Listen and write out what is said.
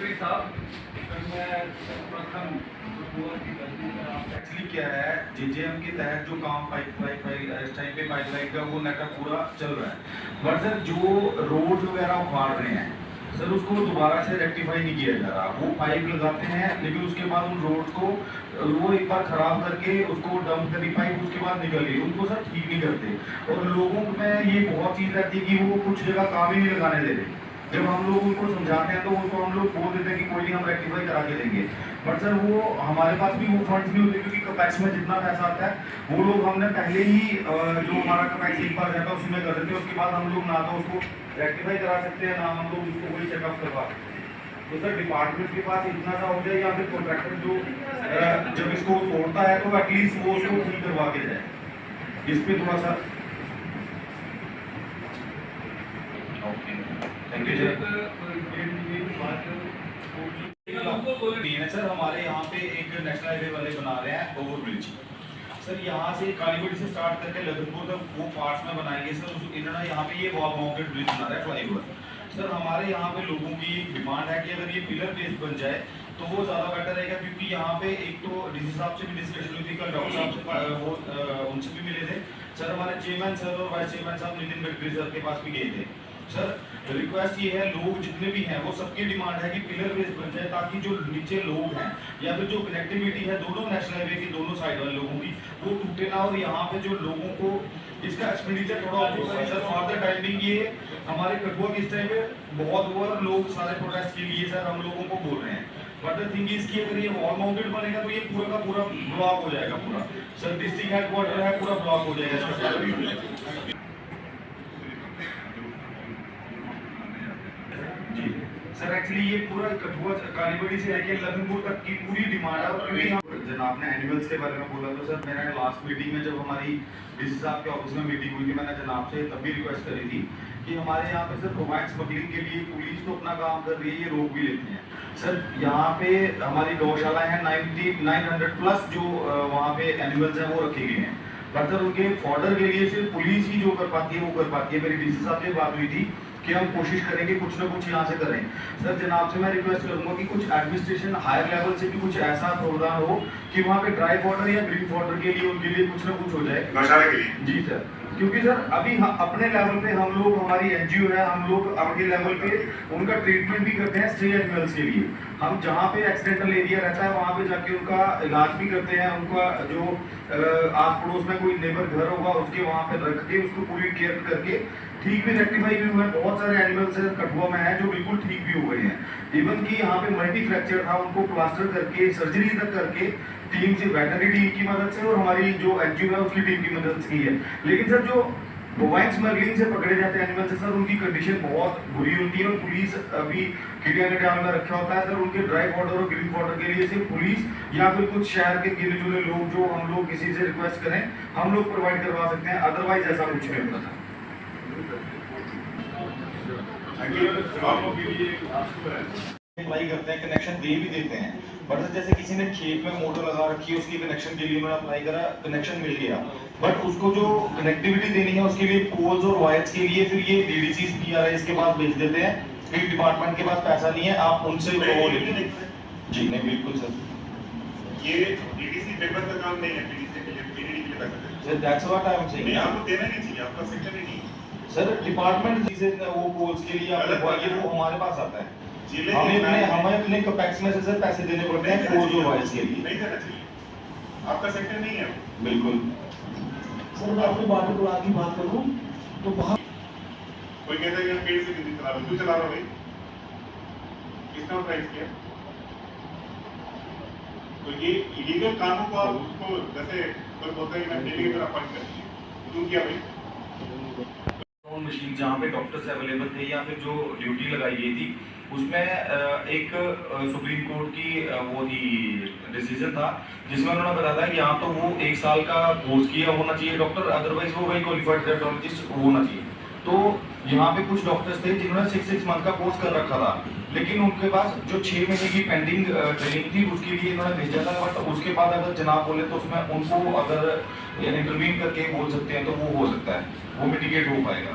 Secretary साहब, मैं प्रथम एक्चुअली क्या है, जेजेएम के तहत जो काम इस टाइम पे पाइपलाइन का वो नेटवर्क पूरा चल रहा है, बट सर जो रोड वगैरह उखाड़ रहे हैं सर उसको दोबारा से रेक्टिफाई नहीं किया जा रहा। वो पाइप लगाते हैं लेकिन उसके बाद उन रोड को वो एक बार खराब करके उसको डंप करी पाइप, उसके बाद निकल गई, उनको सर ठीक नहीं करते। और लोगों में ये बहुत चीज़ रहती है कि वो कुछ जगह काम ही नहीं लगाने देते। जब हम लोग उनको समझाते हैं तो उनको हम लोग बोल देते हैं कि कोई नहीं, हम रेक्टिफाई करा के देंगे, बट सर वो हमारे पास भी वो फंड्स नहीं होते, क्योंकि कपैक्स में जितना पैसा आता है वो लोग हमने पहले ही जो हमारा कपैक्स एक बार रहता है उसमें कर देते हैं। उसके बाद हम लोग ना तो उसको रेक्टिफाई करा सकते हैं, ना हम लोग उसको कोई चेकअप करवा सकते हैं। तो सर डिपार्टमेंट के पास इतना सा हो जाए, या फिर कॉन्ट्रैक्टर जो जब इसको तोड़ता है तो एटलीस्ट वो उसको ठीक करवा के जाए। इस पर थोड़ा सा थैंक यू सर। हमारे यहाँ पे एक नेशनल हाईवे वाले बना रहे हैं ओवर ब्रिज सर, यहाँ से कालीगढ़ से स्टार्ट करके लखनपुर तक वो पार्ट्स में बनाएंगे सर। इन्होंने यहाँ पे ये वॉल माउंटेड ब्रिज बना रहा है फ्लाईओवर सर। हमारे यहाँ पे लोगों की डिमांड है कि अगर ये पिलर बेस बन जाए तो वो ज़्यादा बेटर रहेगा, क्योंकि यहाँ पे एक तो डीसी साहब से भी डिस्कशन हुई थी, कल डॉक्टर साहब से वो उनसे भी मिले थे सर। हमारे चेयरमैन सर और वाइस चेयरमैन साहब नितिन गडकरी सर के पास भी गए थे सर। रिक्वेस्ट ये है, लोग जितने भी हैं वो सबकी डिमांड है कि पिलर बेस बन जाए, ताकि जो नीचे लोग हैं या फिर जो कनेक्टिविटी है दोनों नेशनल हाईवे की दोनों साइड वाले लोगों की वो टूटे ना। और यहाँ पे जो लोगों को इसका एक्सपेंडिचर थोड़ा होगा सर। फॉर द टाइमिंग ये हमारे कठुआ के इस टाइम पे बहुत हुआ, लोग सारे प्रोटेस्ट के लिए सर हम लोगों को बोल रहे हैं, बट द थिंग इज कि अगर ये वॉल माउंटेड बनेगा तो ये पूरा का पूरा ब्लॉक हो जाएगा पूरा सर। डिस्ट्रिक्ट हेडक्वार्टर है पूरा ब्लॉक हो जाएगा जी सर। एक्चुअली ये पूरा कठुआ कालीगढ़ से लेके लखनपुर तक की पूरी डिमांड है। और क्योंकि जनाब ने एनिमल्स के बारे में बोला तो सर मैंने लास्ट मीटिंग में जब हमारी डीसी साहब के ऑफिस में मीटिंग हुई थी, मैंने जनाब से तब भी रिक्वेस्ट करी थी कि हमारे यहाँ पे सर प्रोवाइड स्मगलिंग के लिए पुलिस तो अपना काम कर रही है, ये रोक भी लेते हैं सर। यहाँ पे हमारी गौशाला है 900 प्लस जो वहाँ पे एनिमल्स हैं वो रखे गए हैं, बट सर उनके फॉर्डर के लिए सिर्फ पुलिस ही जो कर पाती है वो कर पाती है। मेरी डीसी साहब से बात हुई थी कि हम कोशिश करेंगे कुछ ना कुछ यहाँ से करें सर। जनाब से मैं रिक्वेस्ट करूंगा कि कुछ एडमिनिस्ट्रेशन हायर लेवल से भी कुछ ऐसा प्रोग्राम हो कि वहाँ पे ड्राई वाटर या ग्रीन वाटर के लिए उनके लिए कुछ ना कुछ हो जाए गौशाला के लिए। जी सर, क्योंकि सर अभी अपने लेवल पे हम लोग, हमारी एनजीओ है, हम लोग अपने लेवल पे उनका ट्रीटमेंट भी करते हैं स्ट्रे एनिमल्स के लिए। हम जहाँ पे एक्सीडेंटल एरिया रहता है वहाँ पे जाके उनका इलाज भी करते हैं। उनका जो आस पड़ोस में कोई नेबर घर होगा उसके वहाँ पे रख के उसको पूरी केयर करके ठीक भी रेक्टिफाई भी हुआ है। बहुत सारे एनिमल्स कठुआ में है जो बिल्कुल ठीक भी हो गए हैं। इवन कि यहाँ पे मल्टी फ्रैक्चर था, उनको प्लास्टर करके सर्जरी तक करके टीम से, वेटनरी टीम की मदद से और हमारी जो एनजीओ है उसकी टीम की मदद से की है। लेकिन सर जो बोवाइन स्मगलिंग से पकड़े जाते हैं एनिमल्स सर, उनकी कंडीशन बहुत बुरी होती है और पुलिस अभी खिड़िया में रखा होता है सर। उनके ड्राई वाटर और ग्रीन वाटर के लिए सिर्फ पुलिस या फिर कुछ शहर के गिने चुने लोग जो हम लोग किसी से रिक्वेस्ट करें हम लोग प्रोवाइड करवा सकते हैं, अदरवाइज ऐसा कुछ नहीं होता था। अप्लाई करते हैं, कनेक्शन दे भी देते हैं, बट जैसे किसी ने खेत में मोटर लगा रखी है उसकी कनेक्शन के लिए उन्होंने अप्लाई करा, कनेक्शन मिल गया, बट उसको जो कनेक्टिविटी देनी है उसके लिए पोल्स और वायर्स के लिए फिर ये डीडीसीज पीआरआईस के पास भेज देते हैं। फिर डिपार्टमेंट के पास पैसा नहीं है, आप उनसे वो लेते हैं। जी नहीं बिल्कुल सर, ये डीडीसी पेपर का काम नहीं है, डीडीसी के लिए पीडीडी के लिए पैसा देते हैं sir. That's what I am saying, आपको देना नहीं चाहिए, आपका सेक्टर ही नहीं सर। डिपार्टमेंट से वो पोल्स के लिए आप लगवाइए, वो हमारे पास आता है। हमें अपने कपैक्स में से सर पैसे देने पड़ते हैं पोल्स और वायर्स के लिए। नहीं देना चाहिए, आपका सेक्टर नहीं है। बिल्कुल सर, मैं अपनी बात को आगे बात करूं तो बहुत कोई कहता है कि हम पेड़ से बिजली चला रहे हैं, क्यों चला रहे हो भाई? किसने ऑथराइज किया? तो ये इलीगल कानून को आप उसको जैसे कोई बोलता है कि मैं डेली की तरह फंड कर दिया, क्यों किया भाई? मशीन जहाँ पे डॉक्टर्स अवेलेबल थे या फिर जो ड्यूटी लगाई गई थी उसमें एक सुप्रीम कोर्ट की वो थी डिसीजन था जिसमें उन्होंने बताया था कि यहाँ तो वो 1 साल का कोर्स किया होना चाहिए डॉक्टर, अदरवाइज वो वही क्वालिफाइड रेडियोलॉजिस्ट होना चाहिए। तो यहाँ पे कुछ डॉक्टर्स थे जिन्होंने 6 मंथ का कोर्स कर रखा था, लेकिन उनके पास जो 6 महीने की पेंडिंग ट्रेनिंग थी उसके लिए इन्होंने भेजा था, बट उसके बाद अगर जनाब बोले तो उसमें उनको अगर इंटरवीन करके बोल सकते हैं तो वो हो सकता है, वो मिटिगेट हो पाएगा।